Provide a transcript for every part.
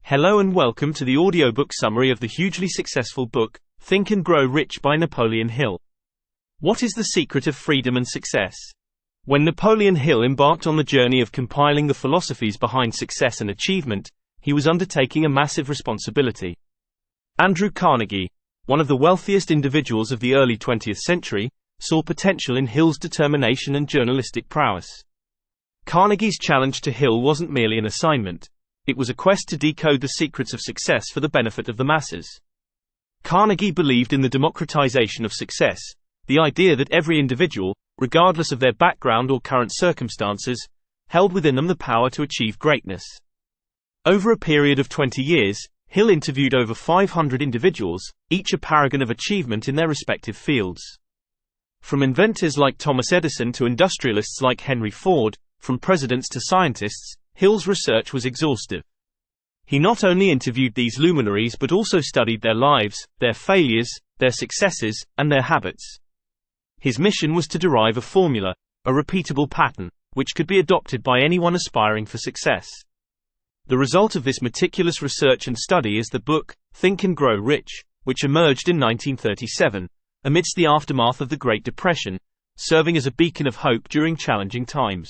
Hello and welcome to the audiobook summary of the hugely successful book, Think and Grow Rich by Napoleon Hill. What is the secret of freedom and success? When Napoleon Hill embarked on the journey of compiling the philosophies behind success and achievement, he was undertaking a massive responsibility. Andrew Carnegie, one of the wealthiest individuals of the early 20th century, saw potential in Hill's determination and journalistic prowess. Carnegie's challenge to Hill wasn't merely an assignment. It was a quest to decode the secrets of success for the benefit of the masses. Carnegie believed in the democratization of success, the idea that every individual, regardless of their background or current circumstances, held within them the power to achieve greatness. Over a period of 20 years, Hill interviewed over 500 individuals, each a paragon of achievement in their respective fields. From inventors like Thomas Edison to industrialists like Henry Ford, from presidents to scientists, Hill's research was exhaustive. He not only interviewed these luminaries but also studied their lives, their failures, their successes, and their habits. His mission was to derive a formula, a repeatable pattern, which could be adopted by anyone aspiring for success. The result of this meticulous research and study is the book, Think and Grow Rich, which emerged in 1937, amidst the aftermath of the Great Depression, serving as a beacon of hope during challenging times.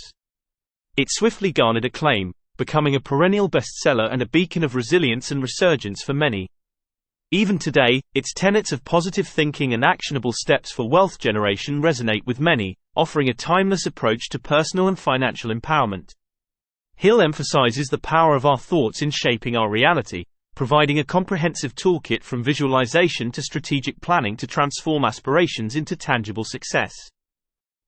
It swiftly garnered acclaim, becoming a perennial bestseller and a beacon of resilience and resurgence for many. Even today, its tenets of positive thinking and actionable steps for wealth generation resonate with many, offering a timeless approach to personal and financial empowerment. Hill emphasizes the power of our thoughts in shaping our reality, providing a comprehensive toolkit from visualization to strategic planning to transform aspirations into tangible success.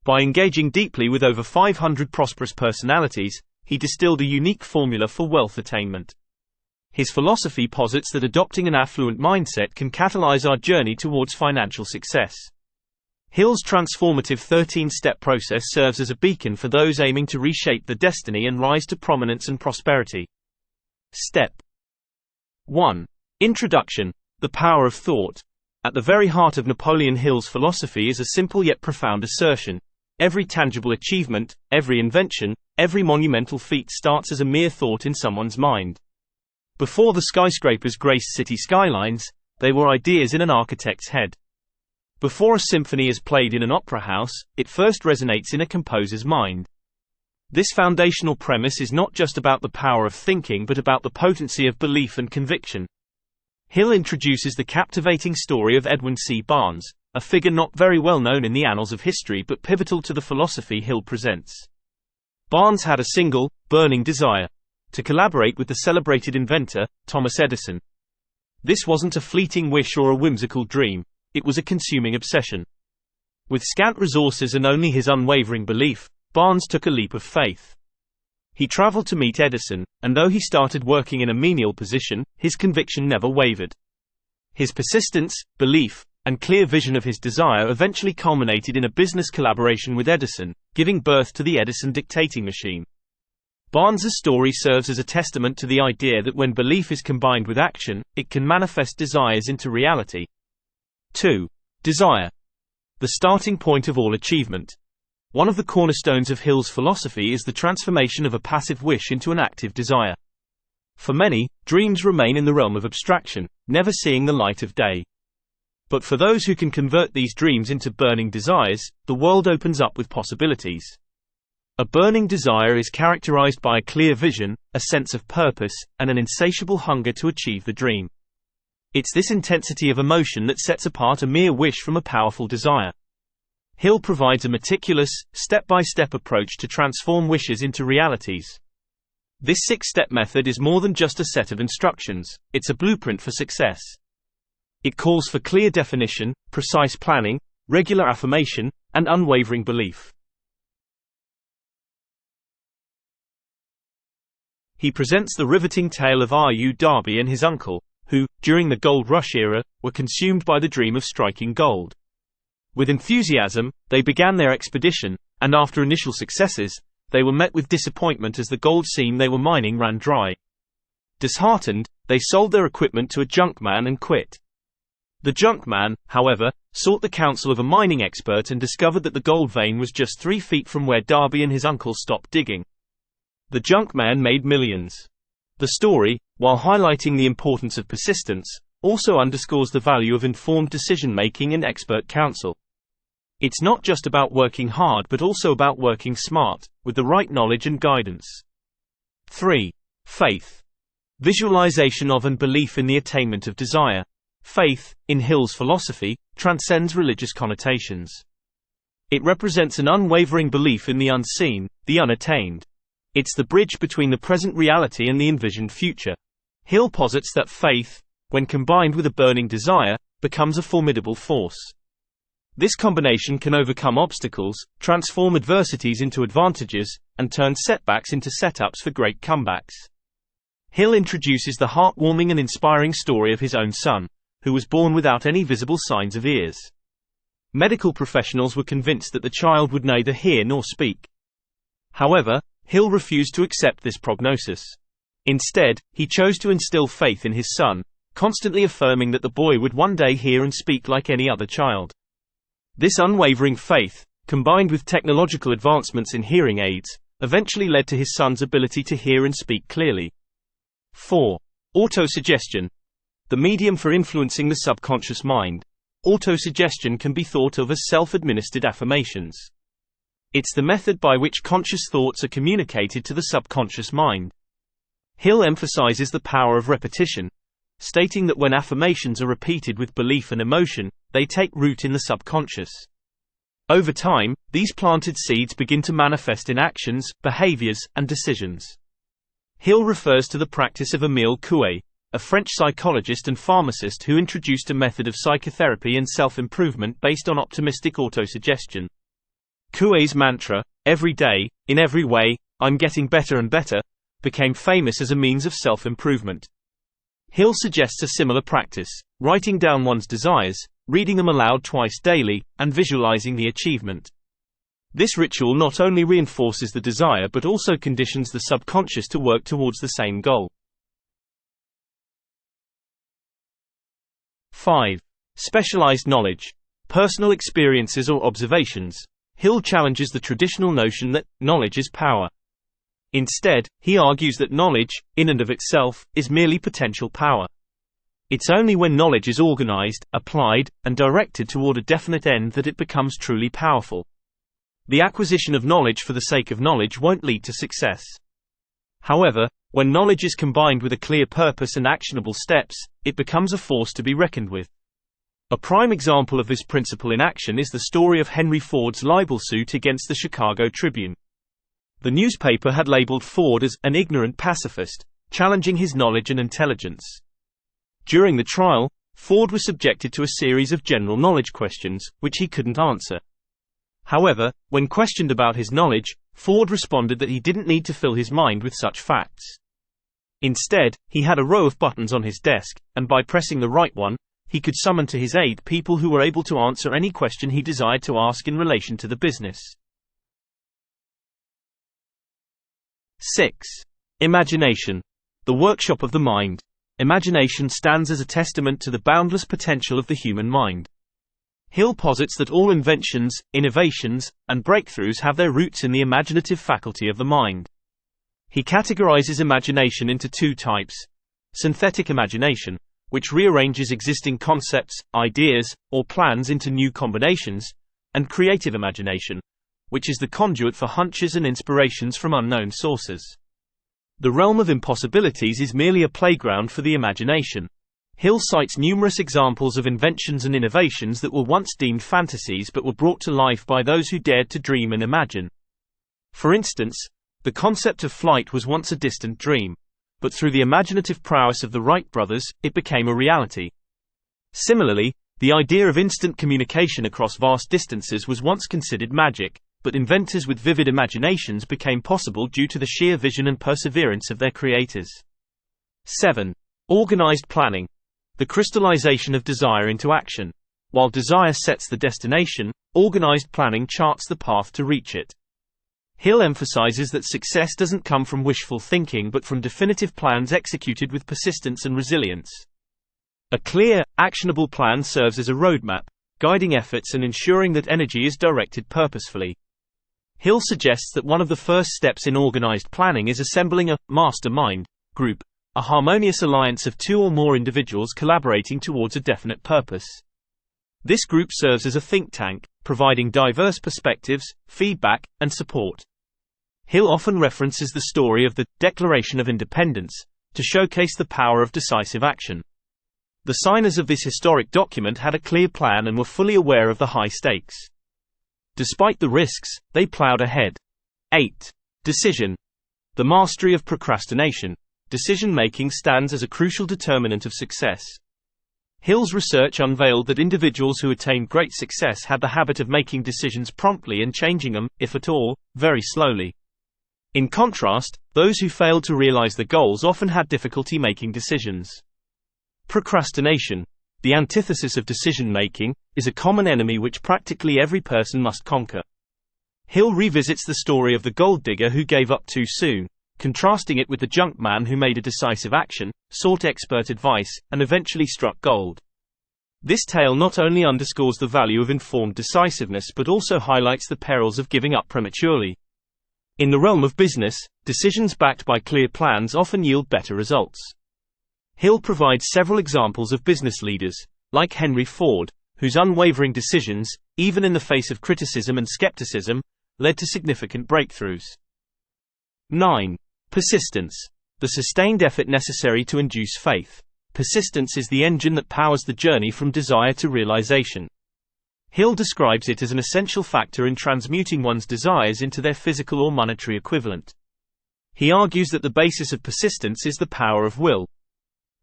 By engaging deeply with over 500 prosperous personalities, he distilled a unique formula for wealth attainment. His philosophy posits that adopting an affluent mindset can catalyze our journey towards financial success. Hill's transformative 13-step process serves as a beacon for those aiming to reshape their destiny and rise to prominence and prosperity. Step 1. Introduction: The power of thought. At the very heart of Napoleon Hill's philosophy is a simple yet profound assertion. Every tangible achievement, every invention, every monumental feat starts as a mere thought in someone's mind. Before the skyscrapers graced city skylines, they were ideas in an architect's head. Before a symphony is played in an opera house, it first resonates in a composer's mind. This foundational premise is not just about the power of thinking but about the potency of belief and conviction. Hill introduces the captivating story of Edwin C. Barnes, a figure not very well known in the annals of history but pivotal to the philosophy Hill presents. Barnes had a single, burning desire: to collaborate with the celebrated inventor, Thomas Edison. This wasn't a fleeting wish or a whimsical dream, it was a consuming obsession. With scant resources and only his unwavering belief, Barnes took a leap of faith. He traveled to meet Edison, and though he started working in a menial position, his conviction never wavered. His persistence, belief, and clear vision of his desire eventually culminated in a business collaboration with Edison, giving birth to the Edison dictating machine. Barnes's story serves as a testament to the idea that when belief is combined with action, it can manifest desires into reality. 2. Desire. The starting point of all achievement. One of the cornerstones of Hill's philosophy is the transformation of a passive wish into an active desire. For many, dreams remain in the realm of abstraction, never seeing the light of day. But for those who can convert these dreams into burning desires, the world opens up with possibilities. A burning desire is characterized by a clear vision, a sense of purpose, and an insatiable hunger to achieve the dream. It's this intensity of emotion that sets apart a mere wish from a powerful desire. Hill provides a meticulous, step-by-step approach to transform wishes into realities. This 6-step method is more than just a set of instructions, it's a blueprint for success. It calls for clear definition, precise planning, regular affirmation, and unwavering belief. He presents the riveting tale of R.U. Darby and his uncle, who, during the gold rush era, were consumed by the dream of striking gold. With enthusiasm, they began their expedition, and after initial successes, they were met with disappointment as the gold seam they were mining ran dry. Disheartened, they sold their equipment to a junkman and quit. The junkman, however, sought the counsel of a mining expert and discovered that the gold vein was just 3 feet from where Darby and his uncle stopped digging. The junkman made millions. The story, while highlighting the importance of persistence, also underscores the value of informed decision-making and expert counsel. It's not just about working hard but also about working smart, with the right knowledge and guidance. 3. Faith. Visualization of and belief in the attainment of desire. Faith, in Hill's philosophy, transcends religious connotations. It represents an unwavering belief in the unseen, the unattained. It's the bridge between the present reality and the envisioned future. Hill posits that faith, when combined with a burning desire, becomes a formidable force. This combination can overcome obstacles, transform adversities into advantages, and turn setbacks into setups for great comebacks. Hill introduces the heartwarming and inspiring story of his own son, who was born without any visible signs of ears. Medical professionals were convinced that the child would neither hear nor speak. However, Hill refused to accept this prognosis. Instead, he chose to instill faith in his son, constantly affirming that the boy would one day hear and speak like any other child. This unwavering faith, combined with technological advancements in hearing aids, eventually led to his son's ability to hear and speak clearly. 4. Autosuggestion. The medium for influencing the subconscious mind. Autosuggestion can be thought of as self-administered affirmations. It's the method by which conscious thoughts are communicated to the subconscious mind. Hill emphasizes the power of repetition, stating that when affirmations are repeated with belief and emotion, they take root in the subconscious. Over time, these planted seeds begin to manifest in actions, behaviors, and decisions. Hill refers to the practice of Émile Coué, a French psychologist and pharmacist who introduced a method of psychotherapy and self-improvement based on optimistic autosuggestion. Coué's mantra, "Every day, in every way, I'm getting better and better," became famous as a means of self-improvement. Hill suggests a similar practice, writing down one's desires, reading them aloud twice daily, and visualizing the achievement. This ritual not only reinforces the desire but also conditions the subconscious to work towards the same goal. 5. Specialized knowledge. Personal experiences or observations. Hill challenges the traditional notion that knowledge is power. Instead, he argues that knowledge, in and of itself, is merely potential power. It's only when knowledge is organized, applied, and directed toward a definite end that it becomes truly powerful. The acquisition of knowledge for the sake of knowledge won't lead to success. However, when knowledge is combined with a clear purpose and actionable steps, it becomes a force to be reckoned with. A prime example of this principle in action is the story of Henry Ford's libel suit against the Chicago Tribune. The newspaper had labeled Ford as an ignorant pacifist, challenging his knowledge and intelligence. During the trial, Ford was subjected to a series of general knowledge questions, which he couldn't answer. However, when questioned about his knowledge, Ford responded that he didn't need to fill his mind with such facts. Instead, he had a row of buttons on his desk, and by pressing the right one, he could summon to his aid people who were able to answer any question he desired to ask in relation to the business. 6. Imagination. The workshop of the mind. Imagination stands as a testament to the boundless potential of the human mind. Hill posits that all inventions, innovations, and breakthroughs have their roots in the imaginative faculty of the mind. He categorizes imagination into two types: synthetic imagination, which rearranges existing concepts, ideas, or plans into new combinations, and creative imagination, which is the conduit for hunches and inspirations from unknown sources. The realm of impossibilities is merely a playground for the imagination. Hill cites numerous examples of inventions and innovations that were once deemed fantasies but were brought to life by those who dared to dream and imagine. For instance, the concept of flight was once a distant dream, but through the imaginative prowess of the Wright brothers, it became a reality. Similarly, the idea of instant communication across vast distances was once considered magic, but inventors with vivid imaginations became possible due to the sheer vision and perseverance of their creators. 7. Organized planning. The crystallization of desire into action. While desire sets the destination, organized planning charts the path to reach it. Hill emphasizes that success doesn't come from wishful thinking but from definitive plans executed with persistence and resilience. A clear, actionable plan serves as a roadmap, guiding efforts and ensuring that energy is directed purposefully. Hill suggests that one of the first steps in organized planning is assembling a mastermind group, a harmonious alliance of two or more individuals collaborating towards a definite purpose. This group serves as a think tank, providing diverse perspectives, feedback, and support. Hill often references the story of the Declaration of Independence to showcase the power of decisive action. The signers of this historic document had a clear plan and were fully aware of the high stakes. Despite the risks, they plowed ahead. 8. Decision. The mastery of procrastination. Decision-making stands as a crucial determinant of success. Hill's research unveiled that individuals who attained great success had the habit of making decisions promptly and changing them, if at all, very slowly. In contrast, those who failed to realize their goals often had difficulty making decisions. Procrastination, the antithesis of decision-making, is a common enemy which practically every person must conquer. Hill revisits the story of the gold digger who gave up too soon, contrasting it with the junk man who made a decisive action, sought expert advice, and eventually struck gold. This tale not only underscores the value of informed decisiveness but also highlights the perils of giving up prematurely. In the realm of business, decisions backed by clear plans often yield better results. Hill provides several examples of business leaders, like Henry Ford, whose unwavering decisions, even in the face of criticism and skepticism, led to significant breakthroughs. 9. Persistence. The sustained effort necessary to induce faith. Persistence is the engine that powers the journey from desire to realization. Hill describes it as an essential factor in transmuting one's desires into their physical or monetary equivalent. He argues that the basis of persistence is the power of will.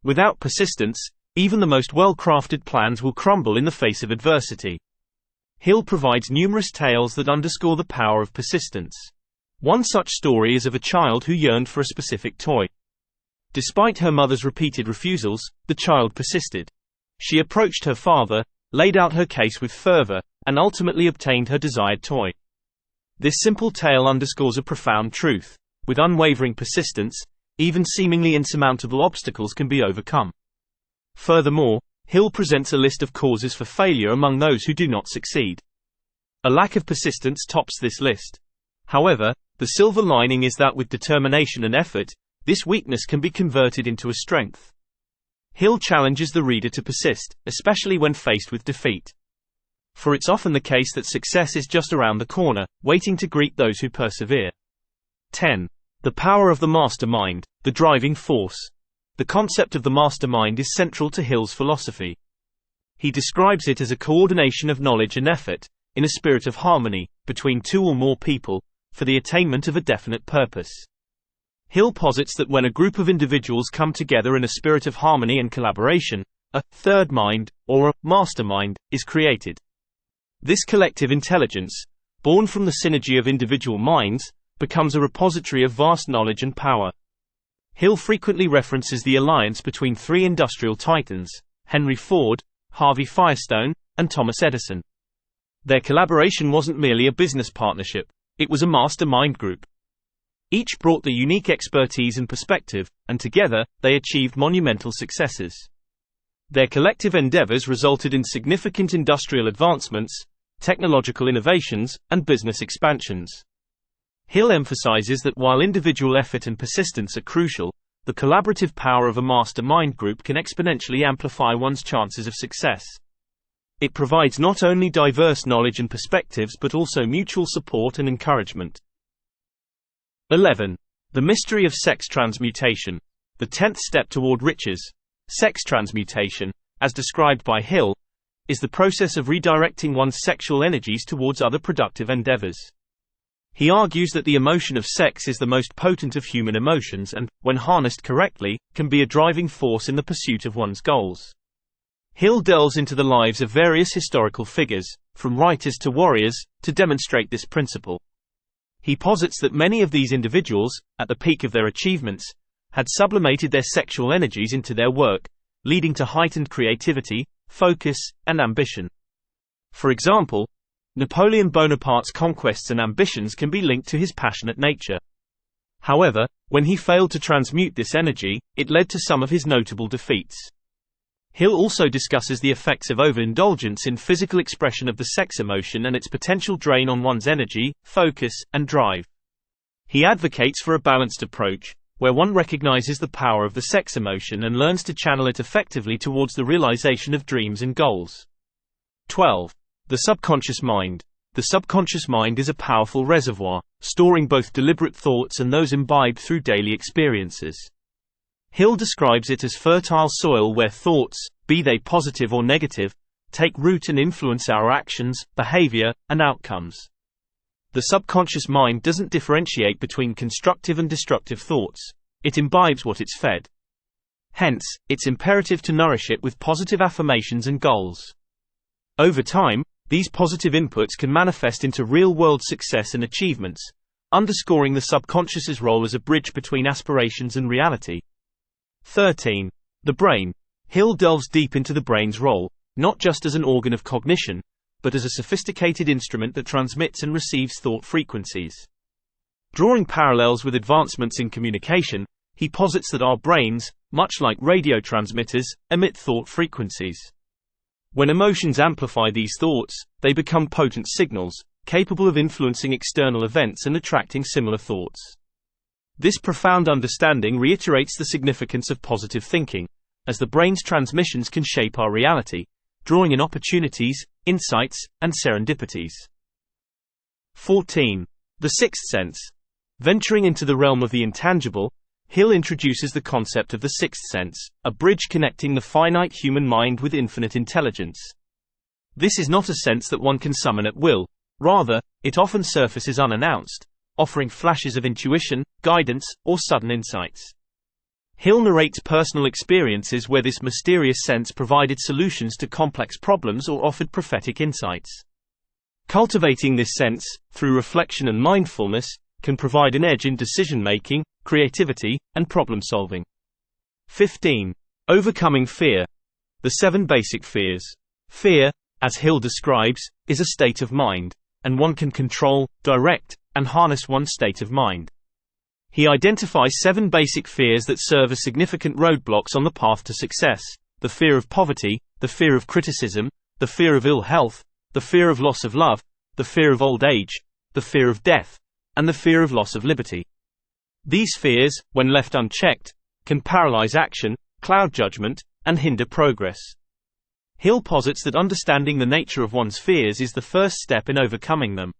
Without persistence, even the most well-crafted plans will crumble in the face of adversity. Hill provides numerous tales that underscore the power of persistence. One such story is of a child who yearned for a specific toy. Despite her mother's repeated refusals, the child persisted. She approached her father, laid out her case with fervor, and ultimately obtained her desired toy. This simple tale underscores a profound truth. With unwavering persistence, even seemingly insurmountable obstacles can be overcome. Furthermore, Hill presents a list of causes for failure among those who do not succeed. A lack of persistence tops this list. However, the silver lining is that with determination and effort, this weakness can be converted into a strength. Hill challenges the reader to persist, especially when faced with defeat. For it's often the case that success is just around the corner, waiting to greet those who persevere. 10. The power of the mastermind, the driving force. The concept of the mastermind is central to Hill's philosophy. He describes it as a coordination of knowledge and effort, in a spirit of harmony, between two or more people, for the attainment of a definite purpose. Hill posits that when a group of individuals come together in a spirit of harmony and collaboration, a third mind, or a mastermind, is created. This collective intelligence, born from the synergy of individual minds, becomes a repository of vast knowledge and power. Hill frequently references the alliance between three industrial titans, Henry Ford, Harvey Firestone, and Thomas Edison. Their collaboration wasn't merely a business partnership, it was a mastermind group. Each brought their unique expertise and perspective, and together, they achieved monumental successes. Their collective endeavors resulted in significant industrial advancements, technological innovations, and business expansions. Hill emphasizes that while individual effort and persistence are crucial, the collaborative power of a mastermind group can exponentially amplify one's chances of success. It provides not only diverse knowledge and perspectives but also mutual support and encouragement. 11. The mystery of sex transmutation. The 10th step toward riches. Sex transmutation, as described by Hill, is the process of redirecting one's sexual energies towards other productive endeavors. He argues that the emotion of sex is the most potent of human emotions and, when harnessed correctly, can be a driving force in the pursuit of one's goals. Hill delves into the lives of various historical figures, from writers to warriors, to demonstrate this principle. He posits that many of these individuals, at the peak of their achievements, had sublimated their sexual energies into their work, leading to heightened creativity, focus, and ambition. For example, Napoleon Bonaparte's conquests and ambitions can be linked to his passionate nature. However, when he failed to transmute this energy, it led to some of his notable defeats. Hill also discusses the effects of overindulgence in physical expression of the sex emotion and its potential drain on one's energy, focus, and drive. He advocates for a balanced approach, where one recognizes the power of the sex emotion and learns to channel it effectively towards the realization of dreams and goals. 12. The subconscious mind. The subconscious mind is a powerful reservoir, storing both deliberate thoughts and those imbibed through daily experiences. Hill describes it as fertile soil where thoughts, be they positive or negative, take root and influence our actions, behavior, and outcomes. The subconscious mind doesn't differentiate between constructive and destructive thoughts. It imbibes what it's fed. Hence, it's imperative to nourish it with positive affirmations and goals. Over time, these positive inputs can manifest into real-world success and achievements, underscoring the subconscious's role as a bridge between aspirations and reality. 13. The brain. Hill delves deep into the brain's role, not just as an organ of cognition, but as a sophisticated instrument that transmits and receives thought frequencies. Drawing parallels with advancements in communication, he posits that our brains, much like radio transmitters, emit thought frequencies. When emotions amplify these thoughts, they become potent signals, capable of influencing external events and attracting similar thoughts. This profound understanding reiterates the significance of positive thinking, as the brain's transmissions can shape our reality, drawing in opportunities, insights, and serendipities. 14. The sixth sense. Venturing into the realm of the intangible, Hill introduces the concept of the sixth sense, a bridge connecting the finite human mind with infinite intelligence. This is not a sense that one can summon at will, rather, it often surfaces unannounced, offering flashes of intuition, guidance, or sudden insights. Hill narrates personal experiences where this mysterious sense provided solutions to complex problems or offered prophetic insights. Cultivating this sense, through reflection and mindfulness, can provide an edge in decision-making, creativity, and problem-solving. 15. Overcoming fear. The 7 basic fears. Fear, as Hill describes, is a state of mind, and one can control, direct, and harness one's state of mind. He identifies 7 basic fears that serve as significant roadblocks on the path to success: the fear of poverty, the fear of criticism, the fear of ill health, the fear of loss of love, the fear of old age, the fear of death, and the fear of loss of liberty. These fears, when left unchecked, can paralyze action, cloud judgment, and hinder progress. Hill posits that understanding the nature of one's fears is the first step in overcoming them.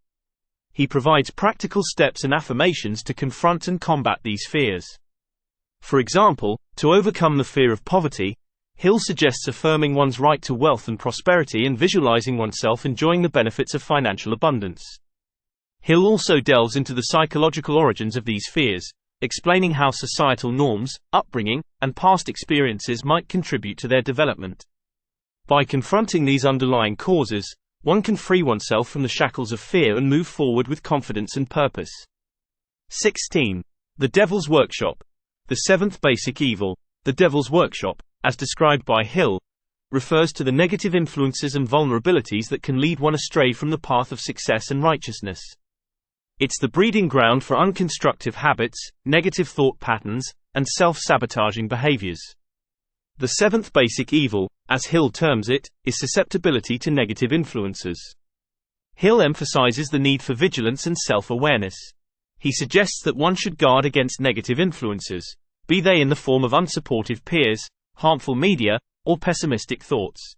He provides practical steps and affirmations to confront and combat these fears. For example, to overcome the fear of poverty, Hill suggests affirming one's right to wealth and prosperity and visualizing oneself enjoying the benefits of financial abundance. Hill also delves into the psychological origins of these fears, explaining how societal norms, upbringing, and past experiences might contribute to their development. By confronting these underlying causes, one can free oneself from the shackles of fear and move forward with confidence and purpose. 16. The Devil's Workshop. The 7th basic evil, the Devil's Workshop, as described by Hill, refers to the negative influences and vulnerabilities that can lead one astray from the path of success and righteousness. It's the breeding ground for unconstructive habits, negative thought patterns, and self-sabotaging behaviors. The 7th basic evil, as Hill terms it, is susceptibility to negative influences. Hill emphasizes the need for vigilance and self-awareness. He suggests that one should guard against negative influences, be they in the form of unsupportive peers, harmful media, or pessimistic thoughts.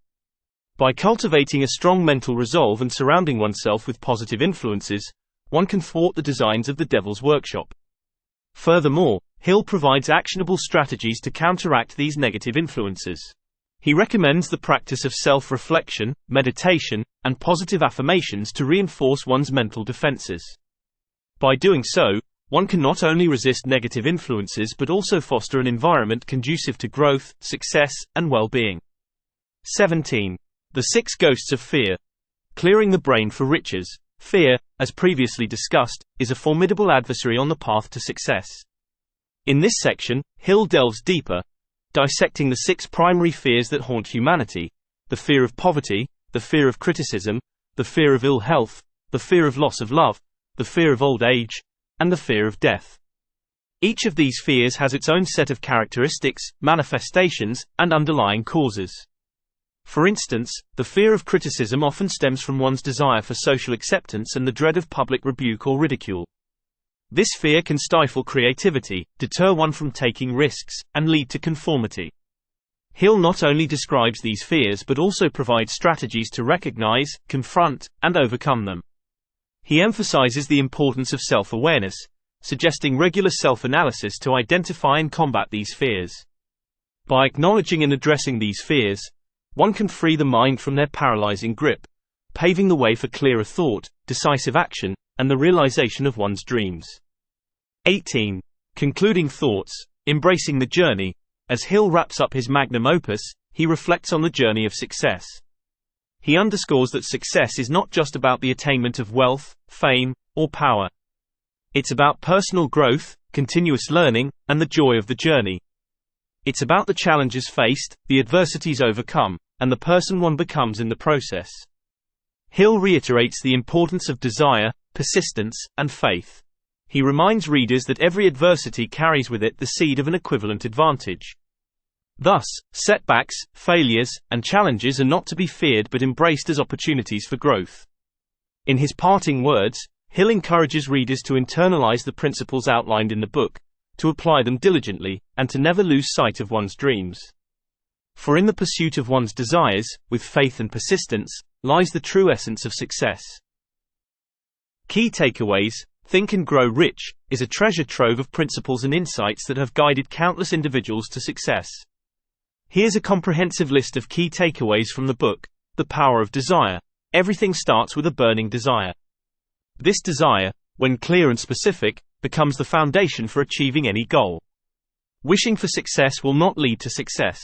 By cultivating a strong mental resolve and surrounding oneself with positive influences, one can thwart the designs of the Devil's Workshop. Furthermore, Hill provides actionable strategies to counteract these negative influences. He recommends the practice of self-reflection, meditation, and positive affirmations to reinforce one's mental defenses. By doing so, one can not only resist negative influences but also foster an environment conducive to growth, success, and well-being. 17. The 6 ghosts of fear. Clearing the brain for riches. Fear, as previously discussed, is a formidable adversary on the path to success. In this section, Hill delves deeper, dissecting the 6 primary fears that haunt humanity: the fear of poverty, the fear of criticism, the fear of ill health, the fear of loss of love, the fear of old age, and the fear of death. Each of these fears has its own set of characteristics, manifestations, and underlying causes. For instance, the fear of criticism often stems from one's desire for social acceptance and the dread of public rebuke or ridicule. This fear can stifle creativity, deter one from taking risks, and lead to conformity. Hill not only describes these fears but also provides strategies to recognize, confront, and overcome them. He emphasizes the importance of self-awareness, suggesting regular self-analysis to identify and combat these fears. By acknowledging and addressing these fears, one can free the mind from their paralyzing grip, paving the way for clearer thought, decisive action, and the realization of one's dreams. 18. Concluding thoughts, embracing the journey. As Hill wraps up his magnum opus, he reflects on the journey of success. He underscores that success is not just about the attainment of wealth, fame, or power. It's about personal growth, continuous learning, and the joy of the journey. It's about the challenges faced, the adversities overcome, and the person one becomes in the process. Hill reiterates the importance of desire, persistence, and faith. He reminds readers that every adversity carries with it the seed of an equivalent advantage. Thus, setbacks, failures, and challenges are not to be feared but embraced as opportunities for growth. In his parting words, Hill encourages readers to internalize the principles outlined in the book, to apply them diligently, and to never lose sight of one's dreams. For in the pursuit of one's desires, with faith and persistence, lies the true essence of success. Key takeaways: Think and Grow Rich is a treasure trove of principles and insights that have guided countless individuals to success. Here's a comprehensive list of key takeaways from the book. The power of desire. Everything starts with a burning desire. This desire, when clear and specific, becomes the foundation for achieving any goal. Wishing for success will not lead to success.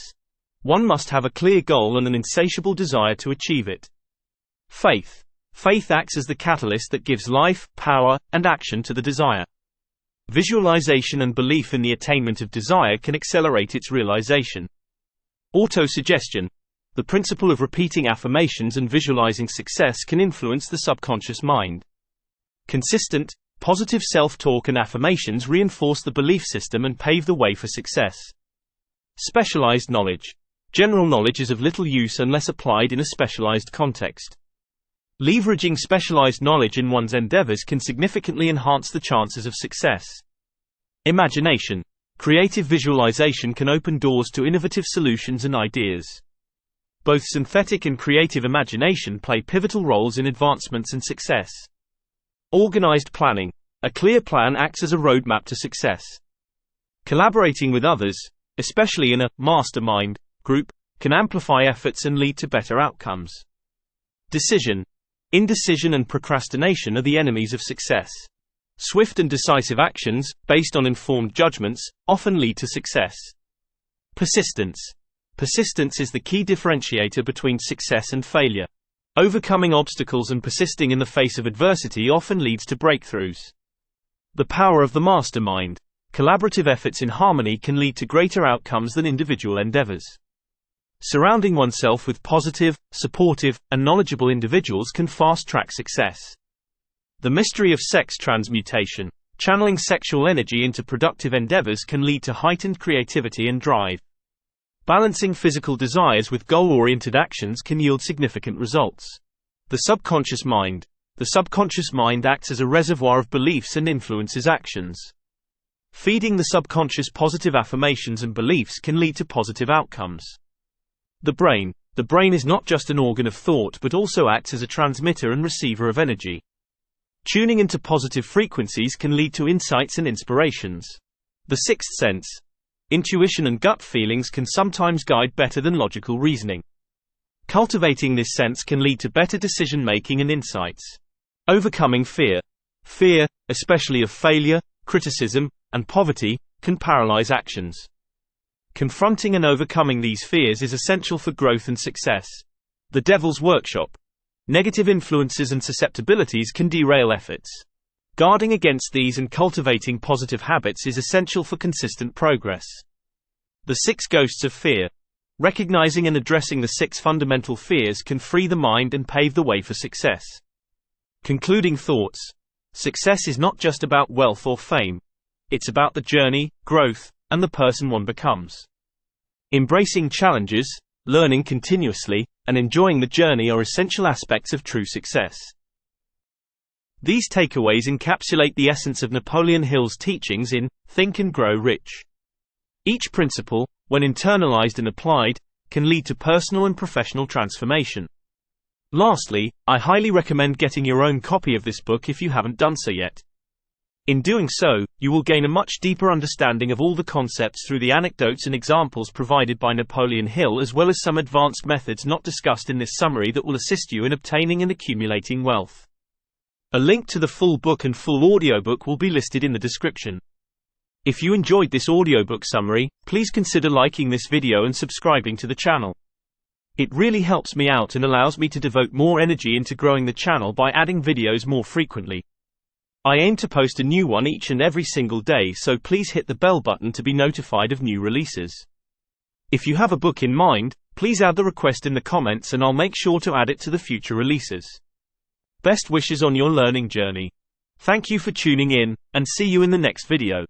One must have a clear goal and an insatiable desire to achieve it. Faith. Faith acts as the catalyst that gives life, power, and action to the desire. Visualization and belief in the attainment of desire can accelerate its realization. Autosuggestion. The principle of repeating affirmations and visualizing success can influence the subconscious mind. Consistent, positive self-talk and affirmations reinforce the belief system and pave the way for success. Specialized knowledge. General knowledge is of little use unless applied in a specialized context. Leveraging specialized knowledge in one's endeavors can significantly enhance the chances of success. Imagination. Creative visualization can open doors to innovative solutions and ideas. Both synthetic and creative imagination play pivotal roles in advancements and success. Organized planning. A clear plan acts as a roadmap to success. Collaborating with others, especially in a mastermind group, can amplify efforts and lead to better outcomes. Decision. Indecision and procrastination are the enemies of success. Swift and decisive actions, based on informed judgments, often lead to success. Persistence. Persistence is the key differentiator between success and failure. Overcoming obstacles and persisting in the face of adversity often leads to breakthroughs. The power of the mastermind. Collaborative efforts in harmony can lead to greater outcomes than individual endeavors. Surrounding oneself with positive, supportive, and knowledgeable individuals can fast-track success. The mystery of sex transmutation. Channeling sexual energy into productive endeavors can lead to heightened creativity and drive. Balancing physical desires with goal-oriented actions can yield significant results. The subconscious mind. The subconscious mind acts as a reservoir of beliefs and influences actions. Feeding the subconscious positive affirmations and beliefs can lead to positive outcomes. The brain. The brain is not just an organ of thought but also acts as a transmitter and receiver of energy. Tuning into positive frequencies can lead to insights and inspirations. The sixth sense. Intuition and gut feelings can sometimes guide better than logical reasoning. Cultivating this sense can lead to better decision-making and insights. Overcoming fear. Fear, especially of failure, criticism, and poverty, can paralyze actions. Confronting and overcoming these fears is essential for growth and success. The devil's workshop. Negative influences and susceptibilities can derail efforts. Guarding against these and cultivating positive habits is essential for consistent progress. The 6 ghosts of fear. Recognizing and addressing the 6 fundamental fears can free the mind and pave the way for success. Concluding thoughts. Success is not just about wealth or fame. It's about the journey, growth, and the person one becomes. Embracing challenges, learning continuously, and enjoying the journey are essential aspects of true success. These takeaways encapsulate the essence of Napoleon Hill's teachings in Think and Grow Rich. Each principle, when internalized and applied, can lead to personal and professional transformation. Lastly, I highly recommend getting your own copy of this book if you haven't done so yet. In doing so, you will gain a much deeper understanding of all the concepts through the anecdotes and examples provided by Napoleon Hill, as well as some advanced methods not discussed in this summary that will assist you in obtaining and accumulating wealth. A link to the full book and full audiobook will be listed in the description. If you enjoyed this audiobook summary, please consider liking this video and subscribing to the channel. It really helps me out and allows me to devote more energy into growing the channel by adding videos more frequently. I aim to post a new one each and every single day, so please hit the bell button to be notified of new releases. If you have a book in mind, please add the request in the comments and I'll make sure to add it to the future releases. Best wishes on your learning journey. Thank you for tuning in, and see you in the next video.